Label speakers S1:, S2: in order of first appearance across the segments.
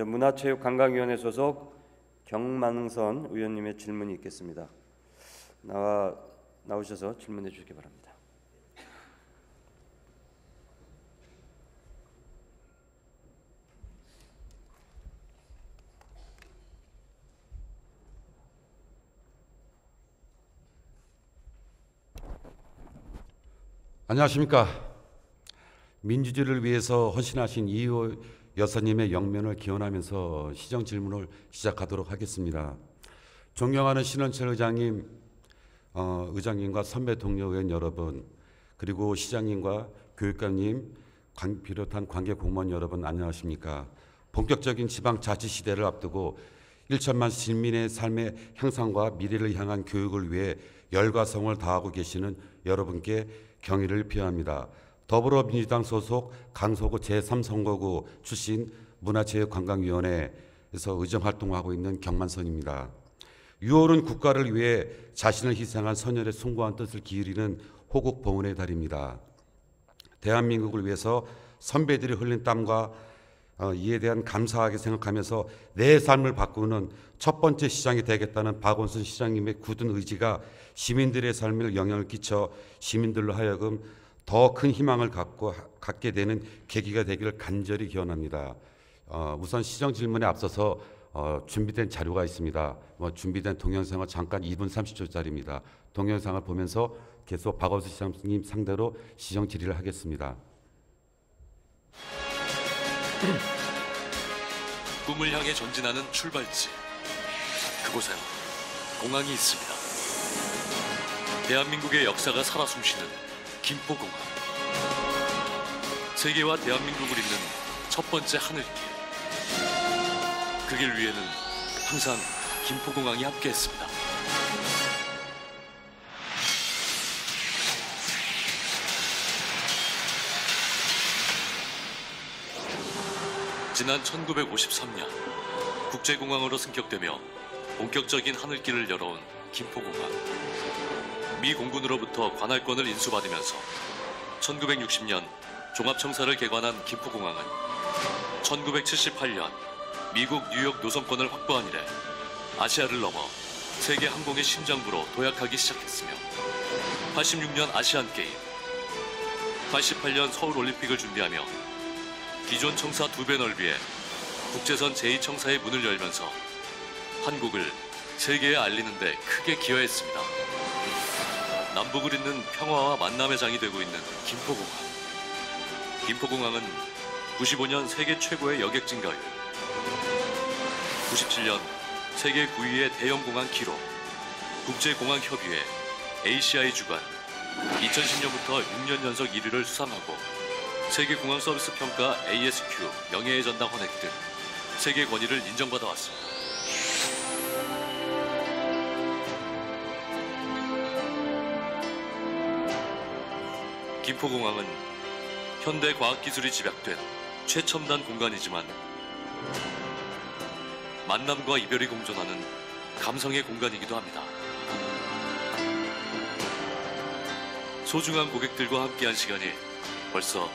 S1: 먼저 문화체육관광위원회 소속 경만선 의원님의 질문이 있겠습니다. 나오셔서 질문해 주시기 바랍니다.
S2: 안녕하십니까. 민주주의를 위해서 헌신하신 이호 여사님의 영면을 기원하면서 시정 질문을 시작하도록 하겠습니다. 존경하는 신원철 의장님, 의장님과 선배 동료 의원 여러분, 그리고 시장님과 교육감님 비롯한 관계 공무원 여러분 안녕하십니까. 본격적인 지방자치 시대를 앞두고 1천만 시민의 삶의 향상과 미래를 향한 교육을 위해 열과 성을 다하고 계시는 여러분께 경의를 표합니다. 더불어민주당 소속 강서구 제3선거구 출신 문화체육관광위원회에서 의정활동을 하고 있는 경만선입니다. 6월은 국가를 위해 자신을 희생한 선열의 숭고한 뜻을 기울이는 호국 봉헌의 달입니다. 대한민국을 위해서 선배들이 흘린 땀과 이에 대한 감사하게 생각하면서 내 삶을 바꾸는 첫 번째 시장이 되겠다는 박원순 시장님의 굳은 의지가 시민들의 삶에 영향을 끼쳐 시민들로 하여금 더 큰 희망을 갖게 되는 계기가 되기를 간절히 기원합니다. 우선 시정 질문에 앞서서 준비된 자료가 있습니다. 준비된 동영상을 잠깐 2분 30초짜리입니다. 동영상을 보면서 계속 박원순 시장님 상대로 시정 질의를 하겠습니다.
S3: 꿈을 향해 전진하는 출발지, 그곳엔 공항이 있습니다. 대한민국의 역사가 살아 숨쉬는 김포공항. 세계와 대한민국을 잇는 첫 번째 하늘길. 그 길 위에는 항상 김포공항이 함께했습니다. 지난 1953년 국제공항으로 승격되며 본격적인 하늘길을 열어온 김포공항. 미 공군으로부터 관할권을 인수받으면서 1960년 종합청사를 개관한 김포공항은 1978년 미국 뉴욕 노선권을 확보한 이래 아시아를 넘어 세계 항공의 심장부로 도약하기 시작했으며 86년 아시안게임, 88년 서울올림픽을 준비하며 기존 청사 2배 넓이의 국제선 제2청사의 문을 열면서 한국을 세계에 알리는 데 크게 기여했습니다. 남북을 잇는 평화와 만남의 장이 되고 있는 김포공항. 김포공항은 95년 세계 최고의 여객진 가율, 97년 세계 9위의 대형공항 기록, 국제공항협의회 ACI 주관, 2010년부터 6년 연속 1위를 수상하고 세계공항 서비스 평가 ASQ 명예의 전당 헌액 등 세계 권위를 인정받아 왔습니다. 김포공항은 현대 과학기술이 집약된 최첨단 공간이지만 만남과 이별이 공존하는 감성의 공간이기도 합니다. 소중한 고객들과 함께한 시간이 벌써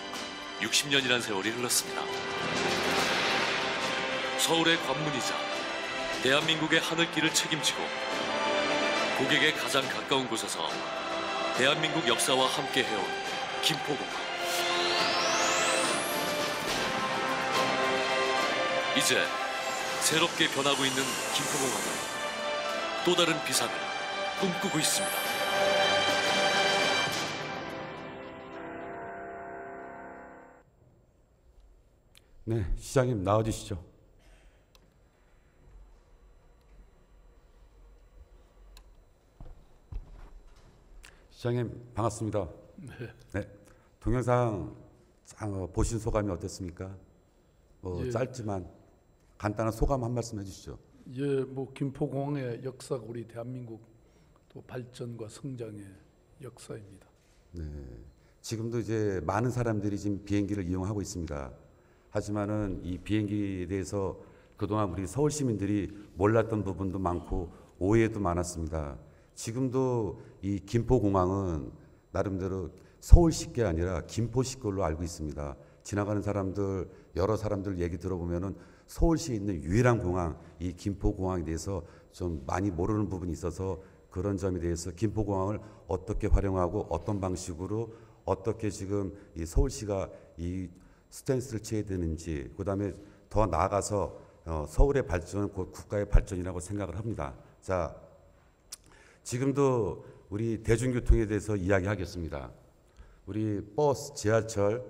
S3: 60년이란 세월이 흘렀습니다. 서울의 관문이자 대한민국의 하늘길을 책임지고 고객의 가장 가까운 곳에서 대한민국 역사와 함께 해온 김포공항. 이제 새롭게 변하고 있는 김포공항은 또 다른 비상을 꿈꾸고 있습니다.
S2: 네, 시장님 나와주시죠. 시장님 반갑습니다. 네. 동영상 보신 소감이 어땠습니까?
S4: 예.
S2: 짧지만 간단한 소감 한 말씀 해주시죠.
S4: 예, 김포공항의 역사가 우리 대한민국 또 발전과 성장의 역사입니다.
S2: 네. 지금도 이제 많은 사람들이 지금 비행기를 이용하고 있습니다. 하지만은 이 비행기에 대해서 그동안 우리 서울 시민들이 몰랐던 부분도 많고 오해도 많았습니다. 지금도 이 김포공항은 나름대로 서울식이 아니라 김포식 걸로 알고 있습니다. 지나가는 사람들, 여러 사람들 얘기 들어보면은 서울시에 있는 유일한 공항, 이 김포공항에 대해서 좀 많이 모르는 부분이 있어서 그런 점에 대해서 김포공항을 어떻게 활용하고 어떤 방식으로 어떻게 지금 이 서울시가 이 스탠스를 취해야 되는지, 그다음에 더 나아가서 서울의 발전은 곧 국가의 발전이라고 생각을 합니다. 자, 지금도 우리 대중교통에 대해서 이야기하겠습니다. 우리 버스, 지하철,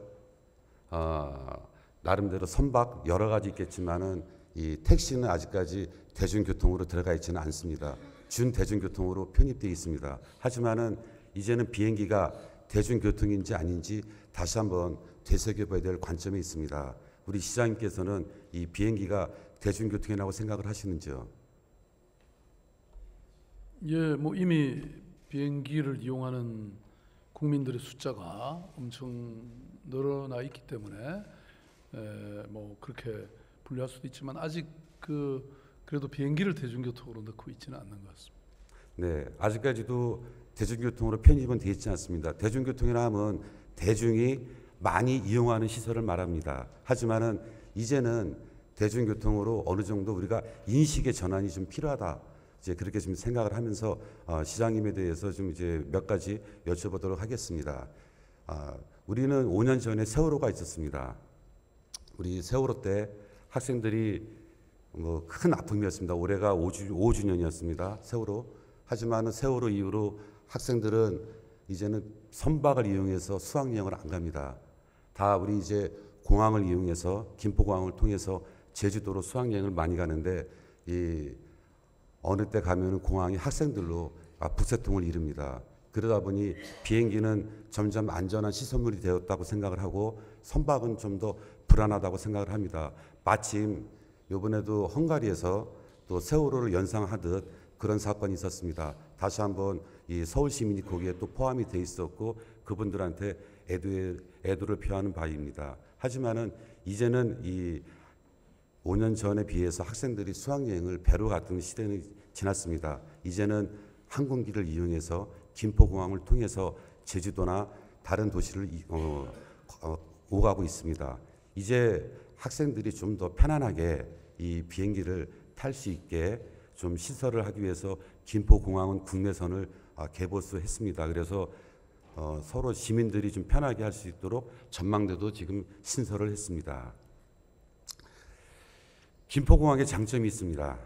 S2: 나름대로 선박 여러 가지 있겠지만은 이 택시는 아직까지 대중교통으로 들어가 있지는 않습니다. 준 대중교통으로 편입되어 있습니다. 하지만은 이제는 비행기가 대중교통인지 아닌지 다시 한번 되새겨봐야 될 관점이 있습니다. 우리 시장님께서는 이 비행기가 대중교통이라고 생각을 하시는지요?
S4: 예, 뭐 이미 비행기를 이용하는 국민들의 숫자가 엄청 늘어나 있기 때문에 뭐 그렇게 분류할 수도 있지만 아직 그래도 비행기를 대중교통으로 넣고 있지는 않는 것 같습니다.
S2: 네, 아직까지도 대중교통으로 편입은 되어 있지 않습니다. 대중교통이라 하면 대중이 많이 이용하는 시설을 말합니다. 하지만은 이제는 대중교통으로 어느 정도 우리가 인식의 전환이 좀 필요하다. 이제 그렇게 좀 생각을 하면서 시장님에 대해서 좀 이제 몇 가지 여쭤보도록 하겠습니다. 우리는 5년 전에 세월호가 있었습니다. 우리 세월호 때 학생들이 뭐 큰 아픔이었습니다. 올해가 5주년이었습니다. 세월호. 하지만 세월호 이후로 학생들은 이제는 선박을 이용해서 수학여행을 안 갑니다. 다 우리 이제 공항을 이용해서 김포공항을 통해서 제주도로 수학여행을 많이 가는데 이 어느 때 가면은 공항이 학생들로 북새통을 이룹니다. 그러다 보니 비행기는 점점 안전한 시설물이 되었다고 생각을 하고 선박은 좀 더 불안하다고 생각을 합니다. 마침 이번에도 헝가리에서 또 세월호를 연상하듯 그런 사건이 있었습니다. 다시 한번 이 서울 시민이 거기에 또 포함이 돼 있었고 그분들한테 애도를 표하는 바입니다. 하지만은 이제는 이 5년 전에 비해서 학생들이 수학여행을 배로 갔던 시대는 지났습니다. 이제는 항공기를 이용해서 김포공항을 통해서 제주도나 다른 도시를 오가고 있습니다. 이제 학생들이 좀 더 편안하게 이 비행기를 탈 수 있게 좀 시설을 하기 위해서 김포공항은 국내선을 개보수했습니다. 그래서 서로 시민들이 좀 편하게 할 수 있도록 전망대도 지금 신설을 했습니다. 김포공항에 장점이 있습니다.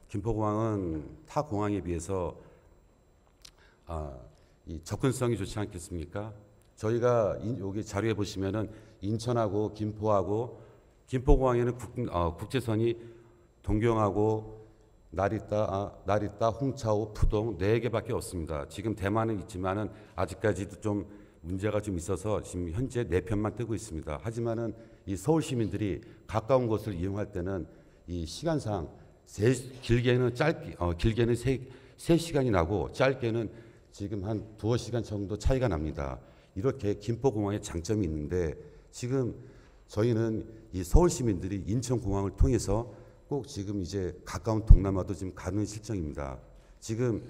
S2: 김포공항은 타 공항에 비해서 이 접근성이 좋지 않겠습니까? 저희가 여기 자료에 보시면은 인천하고 김포하고 김포공항에는 국제선이 동경하고 나리타, 홍차오, 푸동 4개밖에 없습니다. 지금 대만은 있지만은 아직까지도 좀 문제가 좀 있어서 지금 현재 4편만 뜨고 있습니다. 하지만은 이 서울 시민들이 가까운 곳을 이용할 때는 이 시간상 길게는 3시간이 나고 짧게는 지금 한 2시간 정도 차이가 납니다. 이렇게 김포공항에 장점이 있는데 지금 저희는 이 서울 시민들이 인천공항을 통해서 꼭 지금 이제 가까운 동남아도 지금 가는 실정입니다. 지금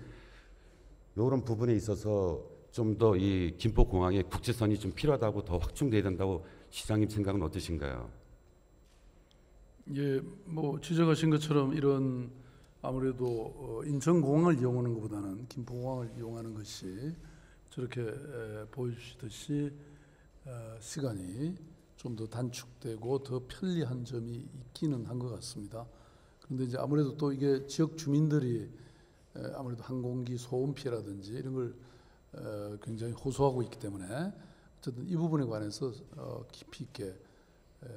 S2: 이런 부분에 있어서 좀 더 이 김포공항에 국제선이 좀 필요하다고 더 확충돼야 된다고 시장님 생각은 어떠신가요?
S4: 예, 뭐 지적하신 것처럼 이런 아무래도 인천공항을 이용하는 것보다는 김포공항을 이용하는 것이 저렇게 보여주시듯이 시간이 좀 더 단축되고 더 편리한 점이 있기는 한 것 같습니다. 그런데 이제 아무래도 또 이게 지역 주민들이 아무래도 항공기 소음 피해라든지 이런 걸 굉장히 호소하고 있기 때문에 어쨌든 이 부분에 관해서 깊이 있게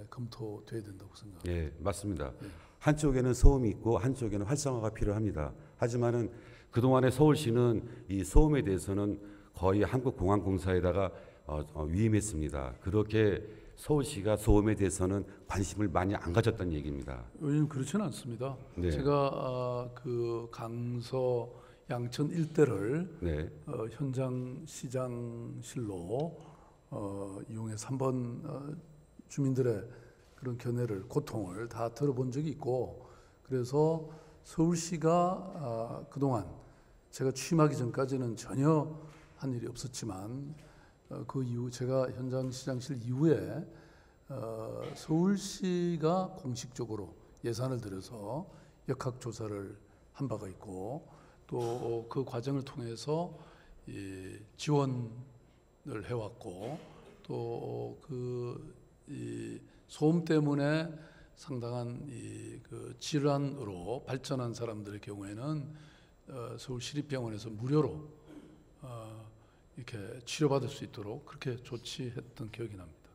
S4: 검토돼야 된다고 생각합니다.
S2: 예, 맞습니다. 한쪽에는 소음이 있고 한쪽에는 활성화가 필요합니다. 하지만은 그동안에 서울시는 이 소음에 대해서는 거의 한국공항공사에다가 위임했습니다. 그렇게 서울시가 소음에 대해서는 관심을 많이 안 가졌다는 얘기입니다.
S4: 왜냐하면 그렇지는 않습니다.
S2: 네.
S4: 제가 그 강서 양천 일대를
S2: 네.
S4: 현장 시장실로 이용해서 한번 주민들의 그런 견해를 고통을 다 들어본 적이 있고 그래서 서울시가 그동안 제가 취임하기 전까지는 전혀 한 일이 없었지만 그 이후 제가 현장 시장실 이후에 서울시가 공식적으로 예산을 들여서 역학 조사를 한 바가 있고 또 그 과정을 통해서 이 지원을 해왔고 또 이 소음 때문에 상당한 그 질환으로 발전한 사람들의 경우에는 서울시립병원에서 무료로 이렇게 치료받을 수 있도록 그렇게 조치했던 기억이 납니다.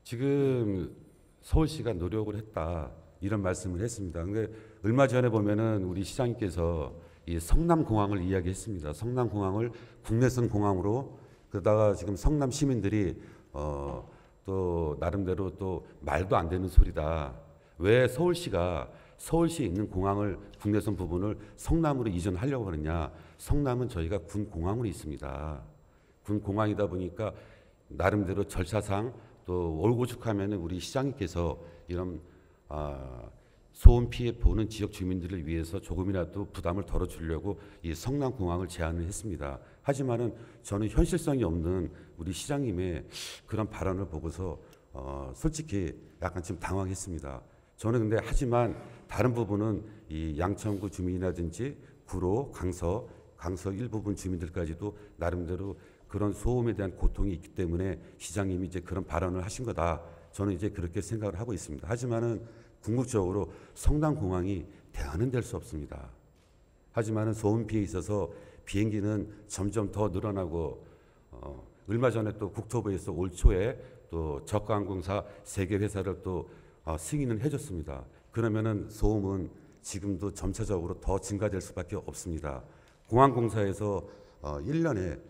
S2: 지금 서울시가 노력을 했다 이런 말씀을 했습니다. 근데 얼마 전에 보면은 우리 시장님께서 이 성남공항을 이야기했습니다. 성남공항을 국내선 공항으로 그러다가 지금 성남 시민들이 또 나름대로 또 말도 안 되는 소리다. 왜 서울시가 서울시에 있는 공항을 국내선 부분을 성남으로 이전하려고 하느냐. 성남은 저희가 군공항으로 있습니다. 군공항이다 보니까 나름대로 절차상 또 올고죽하면은 우리 시장님께서 이런 소음 피해 보는 지역 주민들을 위해서 조금이라도 부담을 덜어주려고 이 성남공항을 제안을 했습니다. 하지만은 저는 현실성이 없는 우리 시장님의 그런 발언을 보고서 솔직히 약간 좀 당황했습니다. 저는 근데 하지만 다른 부분은 이 양천구 주민이라든지 구로, 강서 일부분 주민들까지도 나름대로 그런 소음에 대한 고통이 있기 때문에 시장님이 이제 그런 발언을 하신 거다. 저는 이제 그렇게 생각을 하고 있습니다. 하지만은 궁극적으로 성남공항이 대안은 될 수 없습니다. 하지만은 소음 피해에 있어서 비행기는 점점 더 늘어나고 얼마 전에 또 국토부에서 올 초에 또 저가항공사 3개 회사를 또 승인을 해줬습니다. 그러면은 소음은 지금도 점차적으로 더 증가될 수밖에 없습니다. 공항공사에서 1년에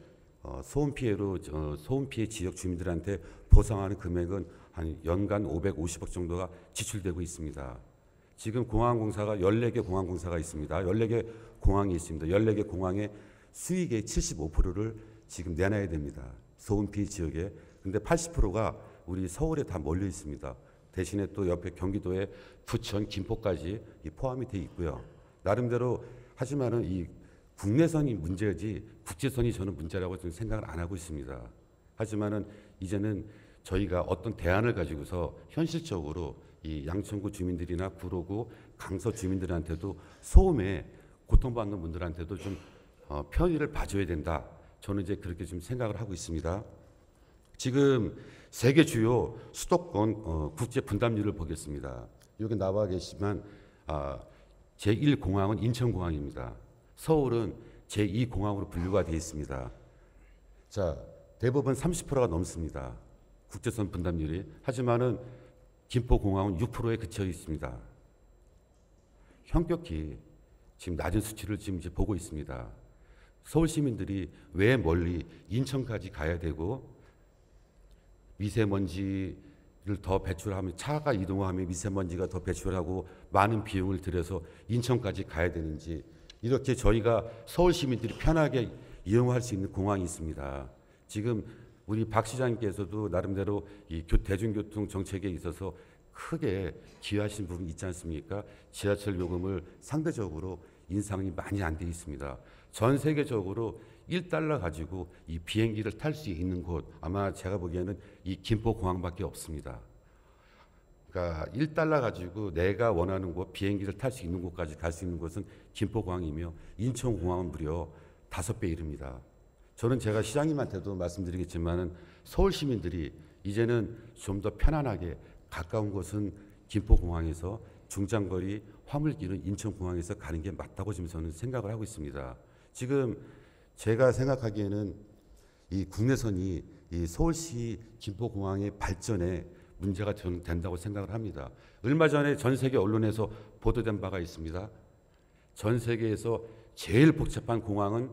S2: 소음 피해 지역 주민들한테 보상하는 금액은 한 연간 550억 정도가 지출되고 있습니다. 지금 공항공사가 14개 공항공사가 있습니다. 14개 공항이 있습니다. 14개 공항의 수익의 75%를 지금 내놔야 됩니다. 소음 피해 지역에. 근데 80%가 우리 서울에 다 몰려 있습니다. 대신에 또 옆에 경기도에 부천, 김포까지 포함이 돼 있고요. 나름대로 하지만은 이 국내선이 문제지 국제선이 저는 문제라고 좀 생각을 안 하고 있습니다. 하지만은 이제는 저희가 어떤 대안을 가지고서 현실적으로 이 양천구 주민들이나 구로구, 강서 주민들한테도 소음에 고통받는 분들한테도 좀 편의를 봐줘야 된다. 저는 이제 그렇게 좀 생각을 하고 있습니다. 지금 세계 주요 수도권 국제 분담률을 보겠습니다. 여기 나와 계시지만 제1공항은 인천공항입니다. 서울은 제2공항으로 분류가 되어 있습니다. 자, 대부분 30%가 넘습니다. 국제선 분담률이. 하지만은 김포공항은 6%에 그쳐 있습니다. 현격히 지금 낮은 수치를 지금 이제 보고 있습니다. 서울 시민들이 왜 멀리 인천까지 가야 되고 미세먼지를 더 배출하면 차가 이동하면 미세먼지가 더 배출하고 많은 비용을 들여서 인천까지 가야 되는지 이렇게 저희가 서울 시민들이 편하게 이용할 수 있는 공항이 있습니다. 지금 우리 박 시장님께서도 나름대로 이 대중교통 정책에 있어서 크게 기여하신 부분이 있지 않습니까? 지하철 요금을 상대적으로 인상이 많이 안 돼 있습니다. 전 세계적으로 1달러 가지고 이 비행기를 탈 수 있는 곳 아마 제가 보기에는 이 김포공항밖에 없습니다. 그러니까 1달러 가지고 내가 원하는 곳 비행기를 탈 수 있는 곳까지 갈 수 있는 곳은 김포공항이며 인천공항은 무려 5배 이릅니다. 저는 제가 시장님한테도 말씀드리겠지만은 서울 시민들이 이제는 좀 더 편안하게 가까운 곳은 김포공항에서 중장거리 화물기는 인천공항에서 가는 게 맞다고 지금 저는 생각을 하고 있습니다. 지금 제가 생각하기에는 이 국내선이 이 서울시 김포공항의 발전에 문제가 된다고 생각을 합니다. 얼마 전에 전 세계 언론에서 보도된 바가 있습니다. 전 세계에서 제일 복잡한 공항은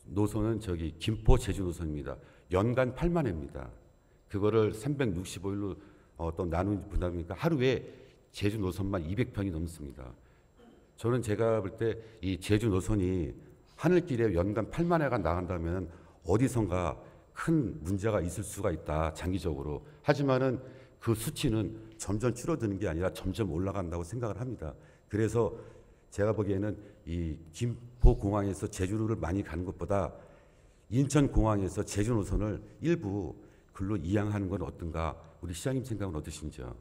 S2: 노선은 김포 제주 노선입니다. 연간 8만 회입니다. 그거를 365일로 또 나누는 분담이니까 하루에 제주 노선만 200편이 넘습니다. 저는 제가 볼 때 이 제주 노선이 하늘길에 연간 8만 회가 나간다면 어디선가 큰 문제가 있을 수가 있다, 장기적으로. 하지만은 그 수치는 점점 줄어드는 게 아니라 점점 올라간다고 생각을 합니다. 그래서 제가 보기에는 이 김포공항에서 제주를 많이 가는 것보다 인천공항에서 제주 노선을 일부 글로 이양하는 건 어떤가? 우리 시장님 생각은 어떠신지요?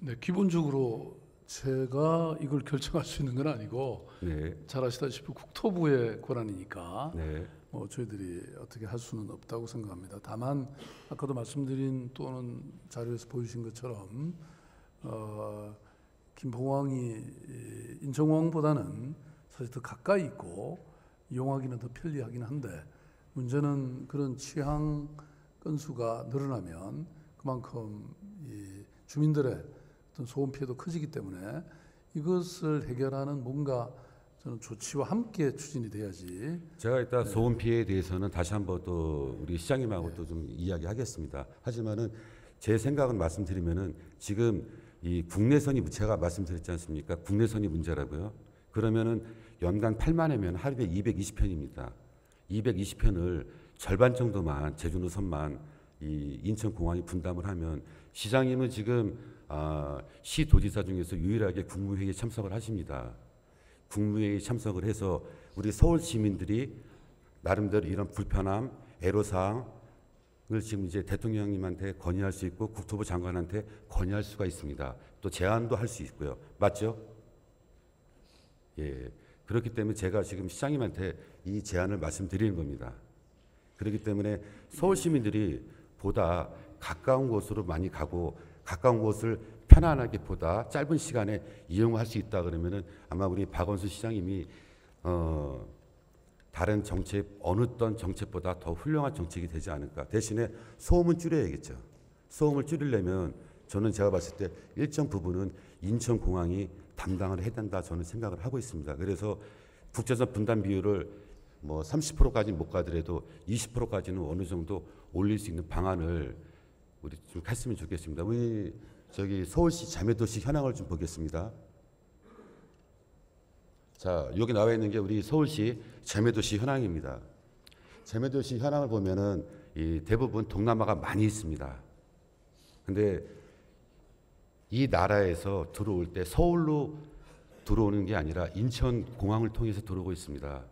S4: 네, 기본적으로 제가 이걸 결정할 수 있는 건 아니고
S2: 네,
S4: 잘 아시다시피 국토부의 권한이니까
S2: 네,
S4: 뭐 저희들이 어떻게 할 수는 없다고 생각합니다. 다만 아까도 말씀드린 또는 자료에서 보여주신 것처럼 김포공항이 인천공항보다는 사실 더 가까이 있고 이용하기는 더 편리하긴 한데 문제는 그런 취항 건수가 늘어나면 그만큼 이 주민들의 어떤 소음 피해도 커지기 때문에 이것을 해결하는 뭔가 저는 조치와 함께 추진이 돼야지.
S2: 제가 이따 소음 피해에 대해서는 다시 한번 또 우리 시장님하고 또 좀 이야기하겠습니다. 하지만은 제 생각은 말씀드리면은 지금 이 국내선이 제가 말씀드렸지 않습니까? 국내선이 문제라고요. 그러면은 연간 8만회면 하루에 220편입니다. 220편을 절반 정도만 제주 노선만 이 인천공항이 분담을 하면 시장님은 지금 시도지사 중에서 유일하게 국무회의에 참석을 하십니다. 국무회의에 참석을 해서 우리 서울 시민들이 나름대로 이런 불편함, 애로사항을 지금 이제 대통령님한테 건의할 수 있고 국토부 장관한테 건의할 수가 있습니다. 또 제안도 할 수 있고요. 맞죠? 예. 그렇기 때문에 제가 지금 시장님한테 이 제안을 말씀드리는 겁니다. 그렇기 때문에 서울 시민들이 보다 가까운 곳으로 많이 가고 가까운 곳을 편안하게 보다 짧은 시간에 이용할 수 있다 그러면은 아마 우리 박원순 시장님이 다른 정책 어느 어떤 정책보다 더 훌륭한 정책이 되지 않을까. 대신에 소음은 줄여야겠죠. 소음을 줄이려면 저는 제가 봤을 때 일정 부분은 인천공항이 담당을 해야 된다 저는 생각을 하고 있습니다. 그래서 국제선 분담 비율을 뭐 30%까지 못 가더라도 20%까지는 어느 정도 올릴 수 있는 방안을 우리 좀 했으면 좋겠습니다. 우리 저기 서울시 자매도시 현황을 좀 보겠습니다. 자, 여기 나와 있는 게 우리 서울시 자매도시 현황입니다. 자매도시 현황을 보면은 이 대부분 동남아가 많이 있습니다. 근데 이 나라에서 들어올 때 서울로 들어오는 게 아니라 인천공항을 통해서 들어오고 있습니다.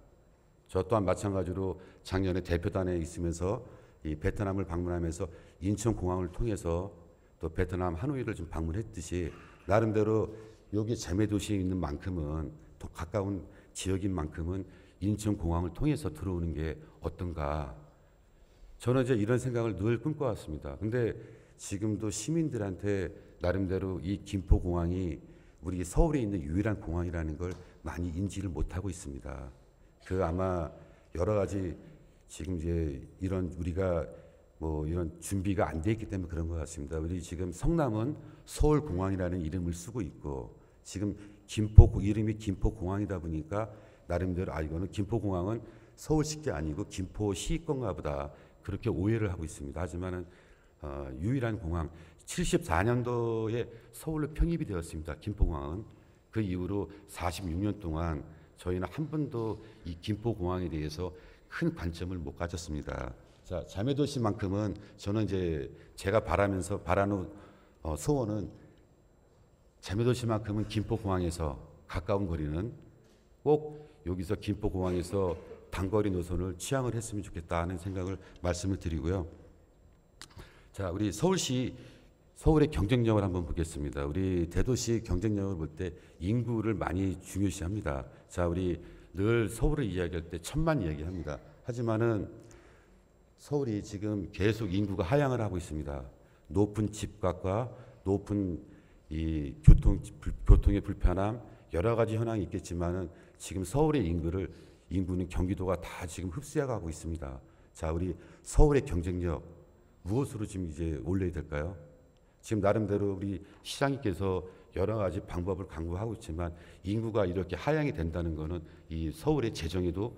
S2: 저 또한 마찬가지로 작년에 대표단에 있으면서 이 베트남을 방문하면서 인천공항을 통해서 또 베트남 하노이를 좀 방문했듯이 나름대로 여기 자매도시에 있는 만큼은 더 가까운 지역인 만큼은 인천공항을 통해서 들어오는 게 어떤가. 저는 이제 이런 생각을 늘 꿈꿔왔습니다. 근데 지금도 시민들한테 나름대로 이 김포공항이 우리 서울에 있는 유일한 공항이라는 걸 많이 인지를 못하고 있습니다. 그 아마 여러 가지 지금 이제 이런 우리가 뭐 이런 준비가 안 돼 있기 때문에 그런 것 같습니다. 우리 지금 성남은 서울공항이라는 이름을 쓰고 있고 지금 이름이 김포공항이다 보니까 나름대로 이거는 김포공항은 서울시 게 아니고 김포시 건가 보다 그렇게 오해를 하고 있습니다. 하지만은 유일한 공항 74년도에 서울로 편입이 되었습니다. 김포공항은 그 이후로 46년 동안 저희는 한 번도 이 김포공항에 대해서 큰 관점을 못 가졌습니다. 자, 자매도시만큼은 저는 이제 제가 바라는 소원은 자매도시만큼은 김포공항에서 가까운 거리는 꼭 여기서 김포공항에서 단거리 노선을 취항을 했으면 좋겠다 하는 생각을 말씀을 드리고요. 자, 우리 서울의 경쟁력을 한번 보겠습니다. 우리 대도시 경쟁력을 볼 때 인구를 많이 중요시합니다. 자, 우리 늘 서울을 이야기할 때 1,000만 이야기합니다. 하지만은 서울이 지금 계속 인구가 하향을 하고 있습니다. 높은 집값과 높은 이 교통의 불편함 여러 가지 현황이 있겠지만은 지금 서울의 인구는 경기도가 다 지금 흡수해가고 있습니다. 자, 우리 서울의 경쟁력 무엇으로 지금 이제 올려야 될까요? 지금 나름대로 우리 시장님께서 여러 가지 방법을 강구하고 있지만 인구가 이렇게 하향이 된다는 것은 이 서울의 재정에도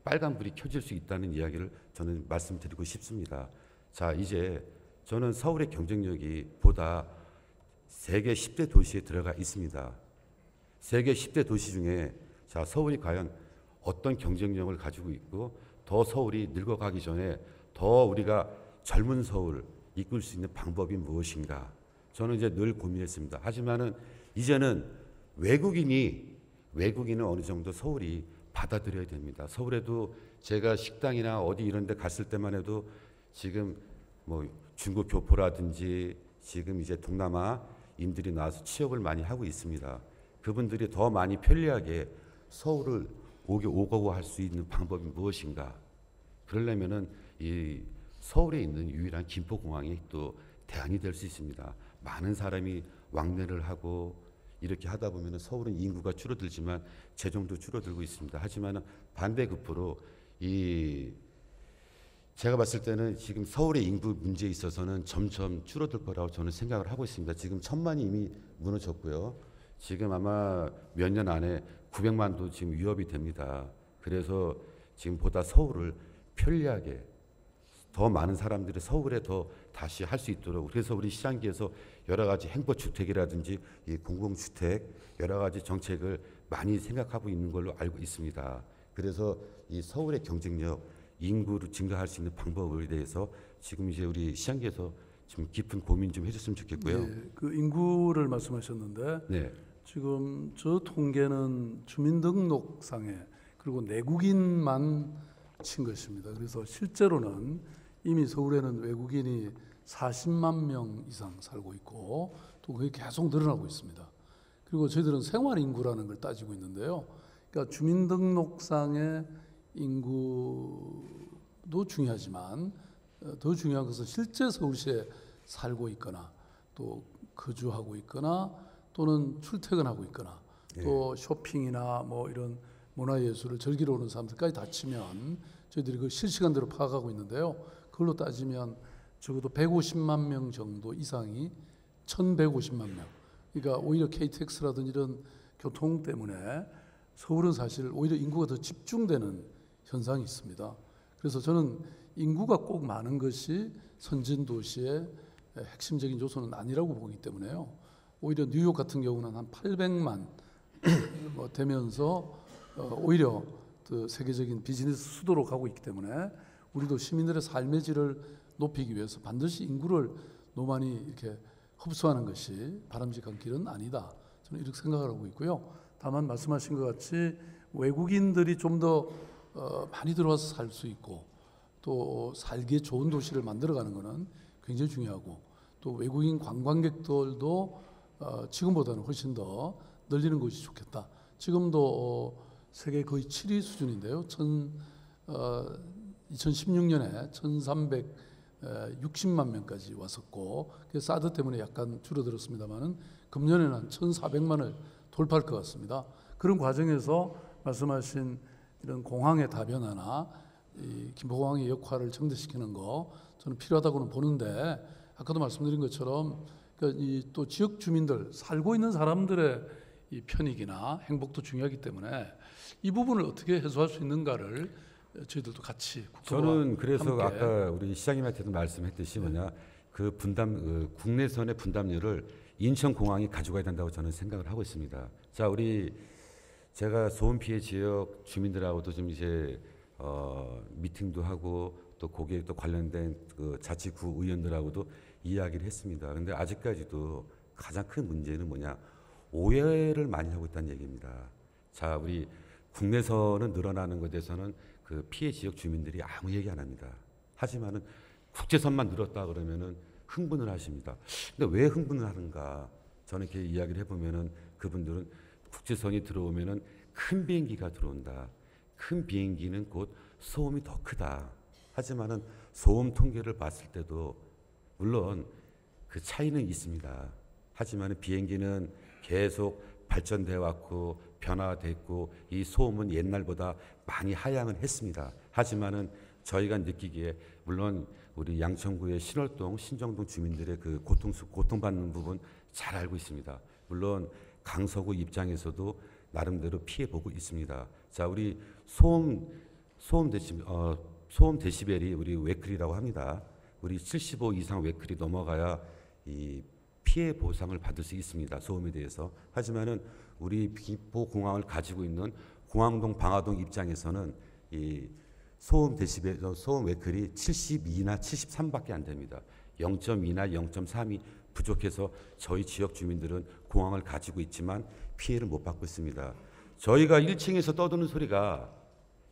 S2: 빨간불이 켜질 수 있다는 이야기를 저는 말씀드리고 싶습니다. 자, 이제 저는 서울의 경쟁력이 보다 세계 10대 도시에 들어가 있습니다. 세계 10대 도시 중에 자, 서울이 과연 어떤 경쟁력을 가지고 있고 더 서울이 늙어가기 전에 더 우리가 젊은 서울 이끌 수 있는 방법이 무엇인가? 저는 이제 늘 고민했습니다. 하지만은 이제는 외국인은 어느 정도 서울이 받아들여야 됩니다. 서울에도 제가 식당이나 어디 이런 데 갔을 때만 해도 지금 뭐 중국 교포라든지 지금 이제 동남아 임들이 나와서 취업을 많이 하고 있습니다. 그분들이 더 많이 편리하게 서울을 오고 할 수 있는 방법이 무엇인가? 그러려면은 이 서울에 있는 유일한 김포공항이 또 대안이 될 수 있습니다. 많은 사람이 왕래를 하고 이렇게 하다 보면은 서울은 인구가 줄어들지만 재정도 줄어들고 있습니다. 하지만 반대급부로 제가 봤을 때는 지금 서울의 인구 문제에 있어서는 점점 줄어들 거라고 저는 생각을 하고 있습니다. 지금 1,000만이 이미 무너졌고요. 지금 아마 몇 년 안에 900만도 지금 위협이 됩니다. 그래서 지금보다 서울을 편리하게 더 많은 사람들이 서울에 더 다시 할 수 있도록, 그래서 우리 시장기에서 여러 가지 행보주택이라든지 이 공공주택 여러 가지 정책을 많이 생각하고 있는 걸로 알고 있습니다. 그래서 이 서울의 경쟁력, 인구를 증가할 수 있는 방법에 대해서 지금 이제 우리 시장기에서 좀 깊은 고민 좀 해줬으면 좋겠고요.
S4: 네, 그 인구를 말씀하셨는데
S2: 네.
S4: 지금 저 통계는 주민등록상에 그리고 내국인만 친 것입니다. 그래서 실제로는 이미 서울에는 외국인이 40만 명 이상 살고 있고 또 그게 계속 늘어나고 있습니다. 그리고 저희들은 생활인구라는 걸 따지고 있는데요. 그러니까 주민등록상의 인구도 중요하지만 더 중요한 것은 실제 서울시에 살고 있거나 또 거주하고 있거나 또는 출퇴근하고 있거나 또 쇼핑이나 뭐 이런 문화예술을 즐기러 오는 사람들까지 다 치면 저희들이 그 실시간대로 파악하고 있는데요. 그걸로 따지면 적어도 150만 명 정도 이상이 1,150만 명. 그러니까 오히려 KTX라든지 이런 교통 때문에 서울은 사실 오히려 인구가 더 집중되는 현상이 있습니다. 그래서 저는 인구가 꼭 많은 것이 선진 도시의 핵심적인 요소는 아니라고 보기 때문에요. 오히려 뉴욕 같은 경우는 한 800만 되면서 오히려 그 세계적인 비즈니스 수도로 가고 있기 때문에 우리도 시민들의 삶의 질을 높이기 위해서 반드시 인구를 너무 많이 이렇게 흡수하는 것이 바람직한 길은 아니다. 저는 이렇게 생각을 하고 있고요. 다만 말씀하신 것 같이 외국인들이 좀 더 많이 들어와서 살 수 있고 또 살기에 좋은 도시를 만들어가는 것은 굉장히 중요하고 또 외국인 관광객들도 지금보다는 훨씬 더 늘리는 것이 좋겠다. 지금도 세계 거의 7위 수준인데요. 2016년에 1,360만 명까지 왔었고 사드 때문에 약간 줄어들었습니다만은 금년에는 한 1,400만을 돌파할 것 같습니다. 그런 과정에서 말씀하신 이런 공항의 다변화나 이 김포공항의 역할을 증대시키는 거 저는 필요하다고는 보는데 아까도 말씀드린 것처럼 그러니까 이 또 지역 주민들 살고 있는 사람들의 이 편익이나 행복도 중요하기 때문에 이 부분을 어떻게 해소할 수 있는가를 저희들도 같이
S2: 저는 그래서
S4: 함께.
S2: 아까 우리 시장님한테도 말씀했듯이 뭐냐 그 국내선의 분담률을 인천공항이 가져가야 된다고 저는 생각을 하고 있습니다. 자, 제가 소음 피해 지역 주민들하고도 좀 이제 미팅도 하고 또 거기에 또 관련된 그 자치구 의원들하고도 이야기를 했습니다. 그런데 아직까지도 가장 큰 문제는 뭐냐 오해를 많이 하고 있다는 얘기입니다. 자, 우리 국내선은 늘어나는 것에 대해서는 그 피해 지역 주민들이 아무 얘기 안 합니다. 하지만은 국제선만 늘었다 그러면은 흥분을 하십니다. 근데 왜 흥분을 하는가? 저는 이렇게 이야기를 해보면은 그분들은 국제선이 들어오면은 큰 비행기가 들어온다. 큰 비행기는 곧 소음이 더 크다. 하지만은 소음 통계를 봤을 때도 물론 그 차이는 있습니다. 하지만은 비행기는 계속 발전돼 왔고 변화됐고 이 소음은 옛날보다 많이 하향은 했습니다. 하지만은 저희가 느끼기에 물론 우리 양천구의 신월동, 신정동 주민들의 그 고통받는 부분 잘 알고 있습니다. 물론 강서구 입장에서도 나름대로 피해 보고 있습니다. 자, 우리 소음 데시벨이 우리 웨클이라고 합니다. 우리 75 이상 웨클이 넘어가야 이 피해 보상을 받을 수 있습니다. 소음에 대해서. 하지만은 우리 김포공항을 가지고 있는 공항동, 방화동 입장에서는 이 소음 데시벨, 소음 웨클이 72나 73밖에 안 됩니다. 0.2나 0.3이 부족해서 저희 지역 주민들은 공항을 가지고 있지만 피해를 못 받고 있습니다. 저희가 1층에서 떠드는 소리가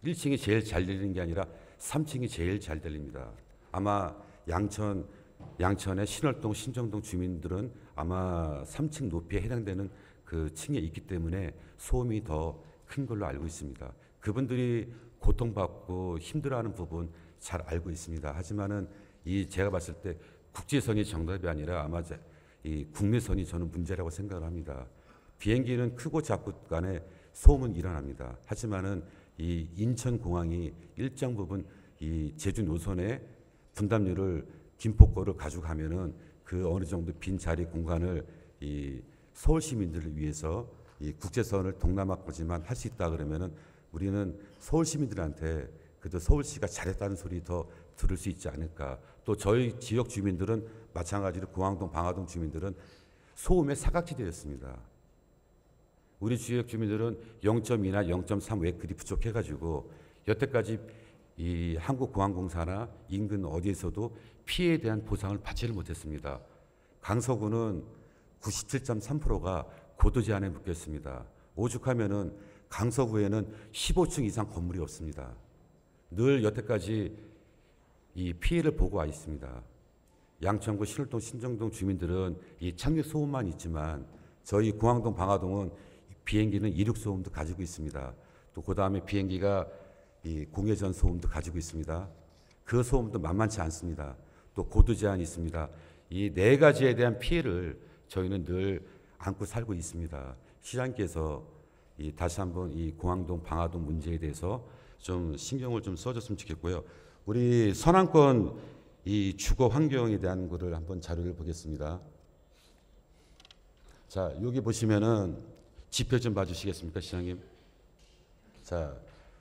S2: 1층이 제일 잘 들리는 게 아니라 3층이 제일 잘 들립니다. 아마 양천의 신월동, 신정동 주민들은 아마 3층 높이에 해당되는 그 층에 있기 때문에 소음이 더 큰 걸로 알고 있습니다. 그분들이 고통받고 힘들어하는 부분 잘 알고 있습니다. 하지만은 이 제가 봤을 때 국제선이 정답이 아니라 아마 이 국내선이 저는 문제라고 생각을 합니다. 비행기는 크고 작고 간에 소음은 일어납니다. 하지만은 이 인천공항이 일정 부분 이 제주 노선의 분담률을 김포거를 가져가면은 그 어느 정도 빈 자리 공간을 이 서울 시민들을 위해서 이 국제선을 동남아까지만 할 수 있다 그러면은 우리는 서울 시민들한테 그래도 서울시가 잘했다는 소리 더 들을 수 있지 않을까. 또 저희 지역 주민들은 마찬가지로 공항동, 방화동 주민들은 소음의 사각지대였습니다. 우리 지역 주민들은 0.2나 0.3 웨클이 부족해가지고 여태까지 이 한국공항공사나 인근 어디에서도 피해에 대한 보상을 받지를 못했습니다. 강서구는 97.3%가 고도 제한에 묶였습니다. 오죽하면은 강서구에는 15층 이상 건물이 없습니다. 늘 여태까지 이 피해를 보고 와 있습니다. 양천구, 신월동, 신정동 주민들은 이 착륙 소음만 있지만 저희 공항동, 방화동은 비행기는 이륙 소음도 가지고 있습니다. 또 그 다음에 비행기가 이 공회전 소음도 가지고 있습니다. 그 소음도 만만치 않습니다. 또 고도 제한이 있습니다. 이 네 가지에 대한 피해를 저희는 늘 안고 살고 있습니다. 시장님께서 다시 한번 이 공항동, 방화동 문제에 대해서 좀 신경을 좀 써줬으면 좋겠고요. 우리 서남권 이 주거 환경에 대한 거를 한번 자료를 보겠습니다. 자, 여기 보시면은 지표 좀 봐주시겠습니까, 시장님? 자,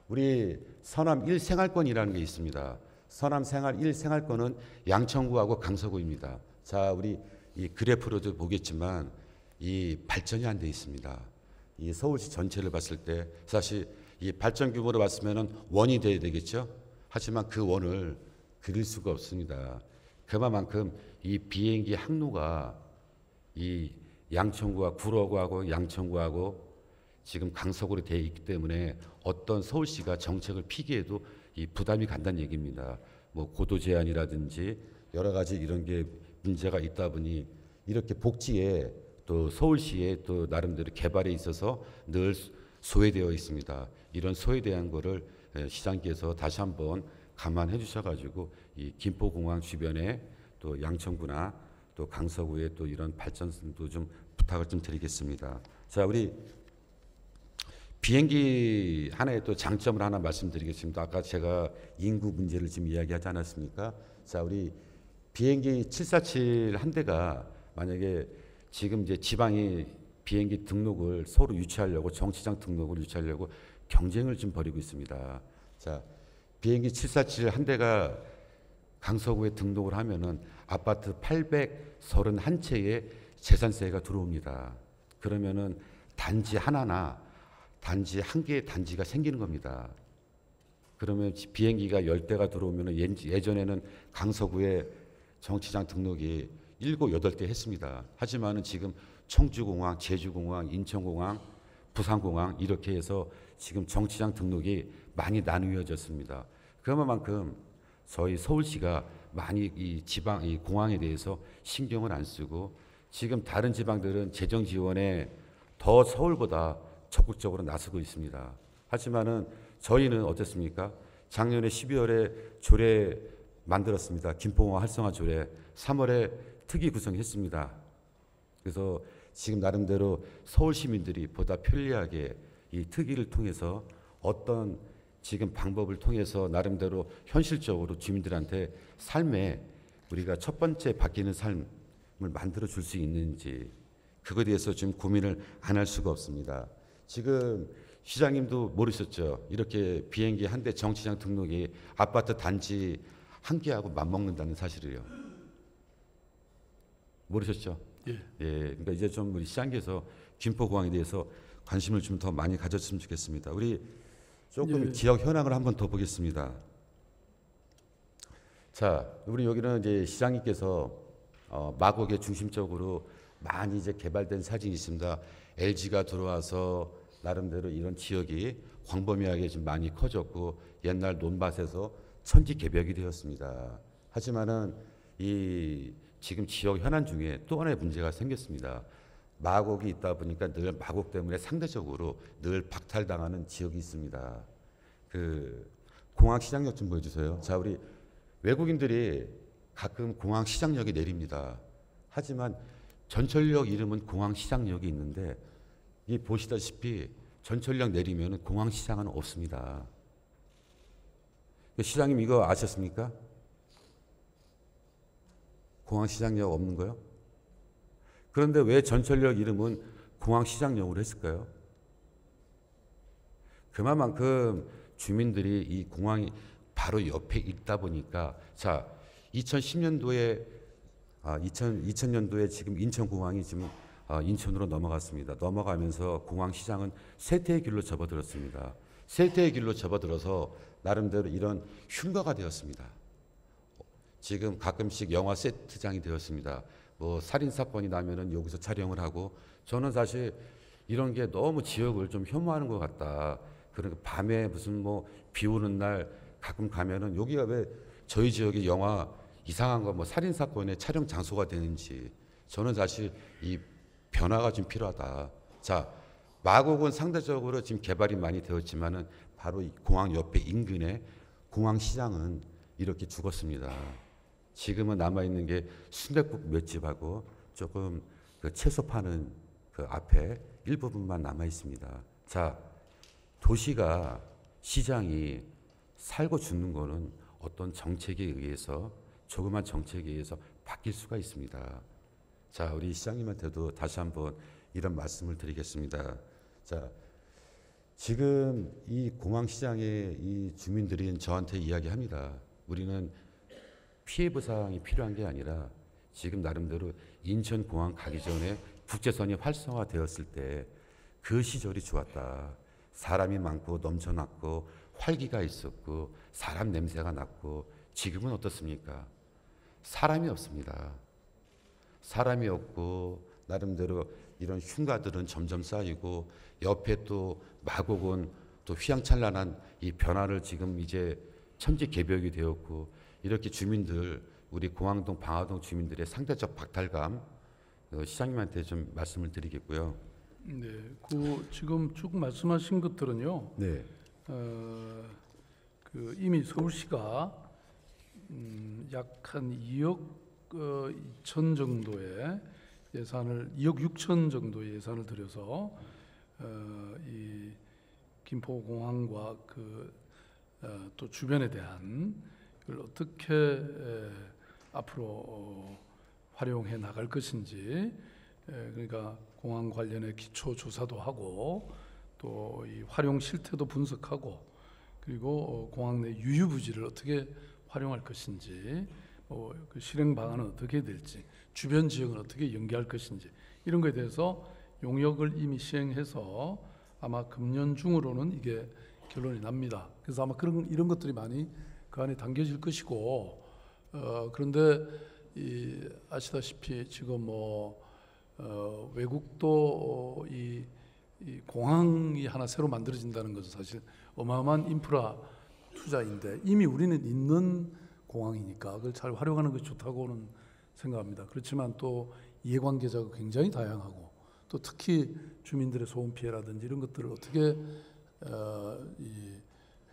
S2: 우리 서남 1생활권이라는 게 있습니다. 서남 생활 1생활권은 양천구하고 강서구입니다. 자, 우리 이 그래프로도 보겠지만 이 발전이 안 돼 있습니다. 이 서울시 전체를 봤을 때 사실 이 발전 규모로 봤으면은 원이 돼야 되겠죠. 하지만 그 원을 그릴 수가 없습니다. 그만큼 이 비행기 항로가 이 양천구와 구로구하고 양천구하고 지금 강서구로 되어 있기 때문에 어떤 서울시가 정책을 피기에도 이 부담이 간다는 얘기입니다. 뭐 고도 제한이라든지 여러 가지 이런 게 문제가 있다 보니 이렇게 복지에 또 서울시에 또 나름대로 개발에 있어서 늘 소외되어 있습니다. 이런 소외대한 거를 시장께서 다시 한번 감안해 주셔가지고 이 김포공항 주변에 또 양천구나 또 강서구에 또 이런 발전도 좀 부탁을 좀 드리겠습니다. 자, 우리 비행기 하나의 또 장점을 하나 말씀드리겠습니다. 아까 제가 인구 문제를 지금 이야기하지 않았습니까? 자, 우리 비행기 747 한 대가 만약에 지금 이제 지방이 비행기 등록을 서로 유치하려고 정치장 등록을 유치하려고 경쟁을 좀 벌이고 있습니다. 자, 비행기 747 한 대가 강서구에 등록을 하면은 아파트 831채에 재산세가 들어옵니다. 그러면은 단지 하나나 단지 한 개의 단지가 생기는 겁니다. 그러면 비행기가 10대가 들어오면은 예전에는 강서구에 정치장 등록이 7, 8대 했습니다. 하지만은 지금 청주공항, 제주공항, 인천공항, 부산공항 이렇게 해서 지금 정치장 등록이 많이 나누어졌습니다. 그만큼 저희 서울시가 많이 이 지방 이 공항에 대해서 신경을 안 쓰고 지금 다른 지방들은 재정 지원에 더 서울보다 적극적으로 나서고 있습니다. 하지만은 저희는 어떻습니까? 작년에 12월에 조례 만들었습니다. 김포공항 활성화 조례 3월에 특위 구성했습니다. 그래서 지금 나름대로 서울 시민들이 보다 편리하게 이 특위를 통해서 어떤 지금 방법을 통해서 나름대로 현실적으로 주민들한테 삶에 우리가 첫 번째 바뀌는 삶을 만들어 줄 수 있는지 그거에 대해서 지금 고민을 안 할 수가 없습니다. 지금 시장님도 모르셨죠? 이렇게 비행기 한 대 정치장 등록이 아파트 단지 한 개하고 맞먹는다는 사실을요. 모르셨죠?
S4: 예.
S2: 예. 그러니까 이제 좀 우리 시장께서 김포공항에 대해서 관심을 좀 더 많이 가졌으면 좋겠습니다. 우리 조금
S4: 예.
S2: 지역 현황을 한번 더 보겠습니다. 자, 우리 여기는 이제 시장님께서 마곡의 중심적으로 많이 이제 개발된 사진이 있습니다. LG가 들어와서 나름대로 이런 지역이 광범위하게 좀 많이 커졌고 옛날 논밭에서 천지개벽이 되었습니다. 하지만은 이 지금 지역 현안 중에 또 하나의 문제가 생겼습니다. 마곡이 있다 보니까 늘 마곡 때문에 상대적으로 늘 박탈당하는 지역이 있습니다. 그 공항 시장역 좀 보여주세요. 자, 우리 외국인들이 가끔 공항 시장역에 내립니다. 하지만 전철역 이름은 공항 시장역이 있는데 이 보시다시피 전철역 내리면 공항 시장은 없습니다. 시장님 이거 아셨습니까? 공항 시장역 없는 거요? 그런데 왜 전철역 이름은 공항 시장역으로 했을까요? 그만큼 주민들이 이 공항이 바로 옆에 있다 보니까 자 2010년도에 2000년도에 지금 인천공항이 지금 인천으로 넘어갔습니다. 넘어가면서 공항시장은 쇠퇴의 길로 접어들었습니다. 쇠퇴의 길로 접어들어서 나름대로 이런 흉가가 되었습니다. 지금 가끔씩 영화 세트장이 되었습니다. 뭐 살인 사건이 나면은 여기서 촬영을 하고 저는 사실 이런 게 너무 지역을 좀 혐오하는 것 같다. 그러니까 밤에 무슨 뭐 비 오는 날 가끔 가면은 여기가 왜 저희 지역의 영화 이상한 거 뭐 살인 사건의 촬영 장소가 되는지 저는 사실 이 변화가 좀 필요하다. 자, 마곡은 상대적으로 지금 개발이 많이 되었지만은 바로 이 공항 옆에 인근에 공항 시장은 이렇게 죽었습니다. 지금은 남아 있는 게 순댓국 몇 집하고 조금 그 채소 파는 그 앞에 일부분만 남아 있습니다. 자, 도시가 시장이 살고 죽는 거는 어떤 정책에 의해서 조그만 정책에 의해서 바뀔 수가 있습니다. 자, 우리 시장님한테도 다시 한번 이런 말씀을 드리겠습니다. 자, 지금 이 공항시장의 이 주민들이 저한테 이야기합니다. 우리는 피해 보상이 필요한 게 아니라 지금 나름대로 인천공항 가기 전에 국제선이 활성화되었을 때 그 시절이 좋았다. 사람이 많고 넘쳐났고 활기가 있었고 사람 냄새가 났고 지금은 어떻습니까? 사람이 없습니다. 사람이 없고 나름대로 이런 흉가들은 점점 쌓이고 옆에 또 마곡은 또 휘황찬란한 이 변화를 지금 이제 천지개벽이 되었고 이렇게 주민들 우리 공항동 방화동 주민들의 상대적 박탈감 시장님한테 좀 말씀을 드리겠고요.
S4: 네, 그 지금 쭉 말씀하신 것들은요.
S2: 네.
S4: 그 이미 서울시가 약 한 2억 2천 정도의 예산을 2억 6천 정도의 예산을 들여서 이 김포공항과 그 또 주변에 대한 걸 어떻게 앞으로 활용해 나갈 것인지 그러니까 공항 관련해 기초 조사도 하고 또 이 활용 실태도 분석하고 그리고 공항 내 유유부지를 어떻게 활용할 것인지 그 실행 방안은 어떻게 될지 주변 지역은 어떻게 연계할 것인지 이런 것에 대해서 용역을 이미 시행해서 아마 금년 중으로는 이게 결론이 납니다. 그래서 아마 이런 것들이 많이 그 안에 담겨질 것이고 그런데 아시다시피 지금 외국도 이 공항이 하나 새로 만들어진다는 것은 사실 어마어마한 인프라 투자인데 이미 우리는 있는 공항이니까 그걸 잘 활용하는 것이 좋다고는 생각합니다. 그렇지만 또 이해관계자가 굉장히 다양하고 또 특히 주민들의 소음 피해라든지 이런 것들을 어떻게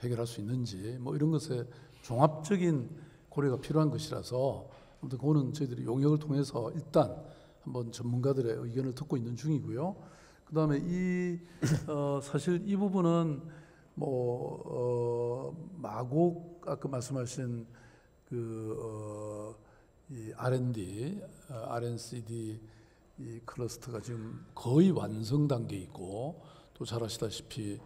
S4: 해결할 수 있는지 이런 것에 종합적인 고려가 필요한 것이라서 아무튼 그거는 저희들이 용역을 통해서 일단 한번 전문가들의 의견을 듣고 있는 중이고요. 그다음에 사실 이 부분은 마곡 아까 말씀하신 이 R&D, R&CD 이 클러스터가 지금 거의 완성 단계에 있고 또 잘 아시다시피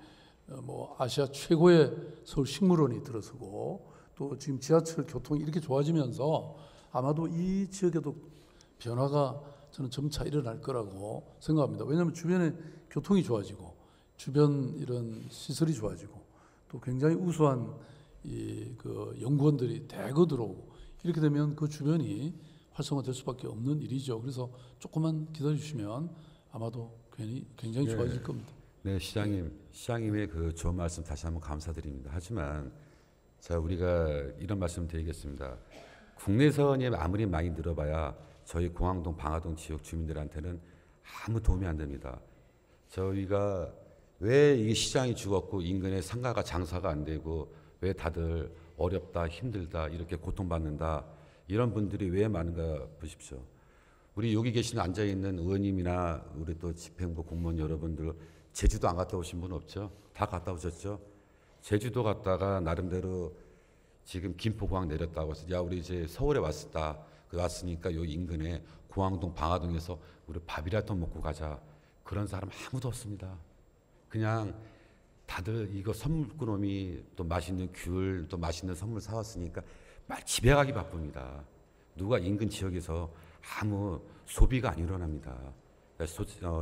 S4: 아시아 최고의 서울 식물원이 들어서고 또 지금 지하철 교통이 이렇게 좋아지면서 아마도 이 지역에도 변화가 저는 점차 일어날 거라고 생각합니다. 왜냐하면 주변에 교통이 좋아지고 주변 이런 시설이 좋아지고 또 굉장히 우수한 그 연구원들이 대거 들어오고 이렇게 되면 그 주변이 활성화될 수밖에 없는 일이죠. 그래서 조금만 기다려주시면 아마도 굉장히 좋아질 겁니다.
S2: 네, 시장님의 그 좋은 말씀 다시 한번 감사드립니다. 하지만 자 우리가 이런 말씀 드리겠습니다. 국내선이 아무리 많이 늘어봐야 저희 공항동 방화동 지역 주민들한테는 아무 도움이 안 됩니다. 저희가 왜 이 시장이 죽었고 인근의 상가가 장사가 안 되고 왜 다들 어렵다 힘들다 이렇게 고통받는다 이런 분들이 왜 많은가 보십시오. 우리 여기 계신 앉아있는 의원님이나 우리 또 집행부 공무원 여러분들 제주도 안 갔다 오신 분 없죠? 다 갔다 오셨죠? 제주도 갔다가 나름대로 지금 김포공항 내렸다고 해서 야 우리 이제 서울에 왔으니까 요 인근에 공항동 방화동에서 우리 밥이라도 먹고 가자. 그런 사람 아무도 없습니다. 그냥 다들 이거 선물꾼 놈이 또 맛있는 귤 또 맛있는 선물 사왔으니까 말 집에 가기 바쁩니다. 누가 인근 지역에서 아무 소비가 안 일어납니다.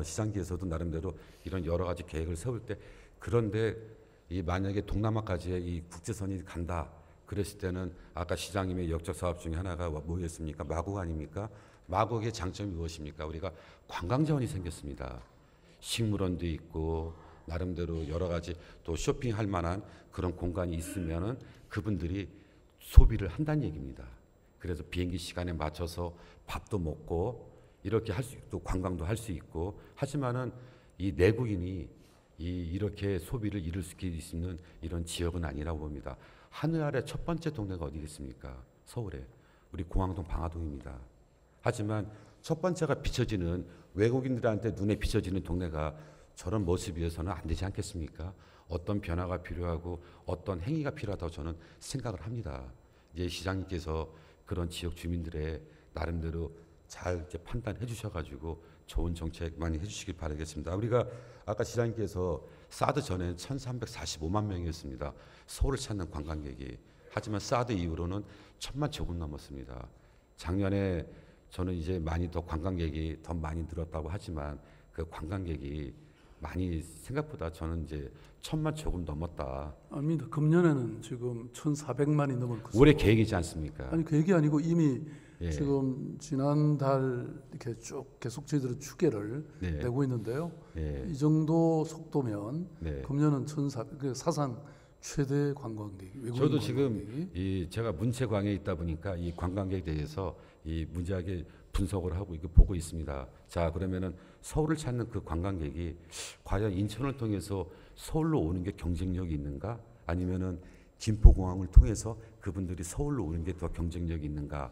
S2: 시장기에서도 나름대로 이런 여러 가지 계획을 세울 때 그런데 이 만약에 동남아까지 이 국제선이 간다 그랬을 때는 아까 시장님의 역적 사업 중에 하나가 뭐였습니까? 마곡 아닙니까? 마곡의 장점이 무엇입니까? 우리가 관광 자원이 생겼습니다. 식물원도 있고 나름대로 여러 가지 또 쇼핑할 만한 그런 공간이 있으면은 그분들이 소비를 한다는 얘기입니다. 그래서 비행기 시간에 맞춰서 밥도 먹고 이렇게 할 수 있고 관광도 할 수 있고 하지만은 이 내국인이 이렇게 소비를 이룰 수 있는 이런 지역은 아니라고 봅니다. 하늘 아래 첫 번째 동네가 어디겠습니까? 서울에 우리 공항동 방화동입니다. 하지만 첫 번째가 비춰지는 외국인들한테 눈에 비춰지는 동네가 저런 모습이어서는 안 되지 않겠습니까? 어떤 변화가 필요하고 어떤 행위가 필요하다고 저는 생각을 합니다. 이제 시장님께서 그런 지역 주민들의 나름대로 잘 이제 판단해 주셔가지고 좋은 정책 많이 해주시길 바라겠습니다. 우리가 아까 시장님께서 사드 전에 1,345만 명이었습니다. 서울을 찾는 관광객이. 하지만 사드 이후로는 1,000만 조금 넘었습니다. 작년에 저는 이제 많이 더 관광객이 더 많이 늘었다고 하지만 그 관광객이 많이 생각보다 저는 이제 1,000만 조금 넘었다.
S4: 아닙니다. 금년에는 지금 1,400만이 넘을 것으로.
S2: 올해 계획이지 않습니까?
S4: 아니 계획이 아니고 이미
S2: 예.
S4: 지금 지난달 이렇게 쭉 계속 저희들은 추계를
S2: 네.
S4: 내고 있는데요.
S2: 예.
S4: 이 정도 속도면
S2: 네.
S4: 금년은 1,400, 사상 최대 관광객. 외국인
S2: 저도
S4: 관광객이.
S2: 지금 제가 문체광에 있다 보니까 이 관광객에 대해서 이 무지하게 분석을 하고 이거 보고 있습니다. 자 그러면은 서울을 찾는 그 관광객이 과연 인천을 통해서 서울로 오는 게 경쟁력이 있는가? 아니면은 김포공항을 통해서 그분들이 서울로 오는 게 더 경쟁력이 있는가?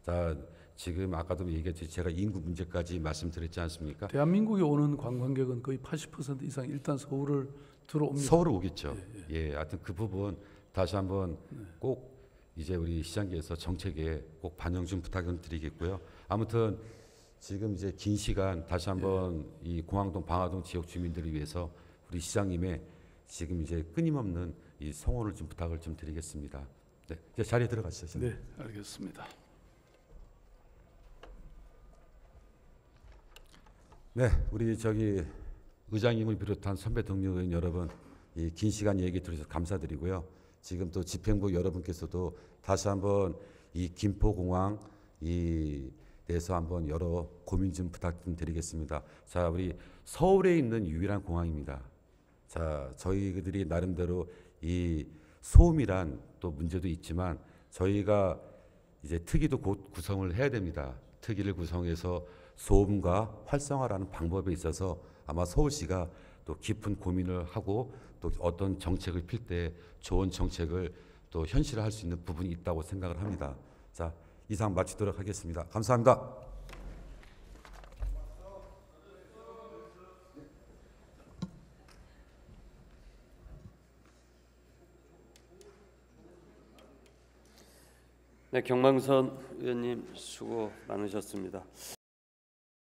S2: 자 지금 아까도 얘기했지 제가 인구 문제까지 말씀드렸지 않습니까?
S4: 대한민국에 오는 관광객은 거의 80% 이상 일단 서울을 들어옵니다.
S2: 서울 오겠죠. 예, 하여튼 그 부분 다시 한번 꼭 이제 우리 시장께서 정책에 꼭 반영 좀 부탁을 드리겠고요. 아무튼 지금 이제 긴 시간 다시 한번 이 공항동 방화동 지역 주민들을 위해서 우리 시장님의 지금 이제 끊임없는 이 성원을 좀 부탁을 좀 드리겠습니다. 네, 이제 자리에 들어가시죠.
S4: 네, 알겠습니다.
S2: 네, 우리 저기 의장님을 비롯한 선배 동료 의원 여러분, 이 긴 시간 얘기 들으셔서 감사드리고요. 지금 또 집행부 여러분께서도 다시 한번 이 김포공항 이 대해서 한번 여러 고민 좀 부탁 좀 드리겠습니다. 자, 우리 서울에 있는 유일한 공항입니다. 자, 저희들이 나름대로 이 소음이란 또 문제도 있지만 저희가 이제 특위도 곧 구성을 해야 됩니다. 특위를 구성해서 소음과 활성화라는 방법에 있어서 아마 서울시가 또 깊은 고민을 하고 또 어떤 정책을 필 때 좋은 정책을 또 현실화할 수 있는 부분이 있다고 생각을 합니다. 자, 이상 마치도록 하겠습니다. 감사합니다.
S1: 네, 경망선 의원님 수고 많으셨습니다.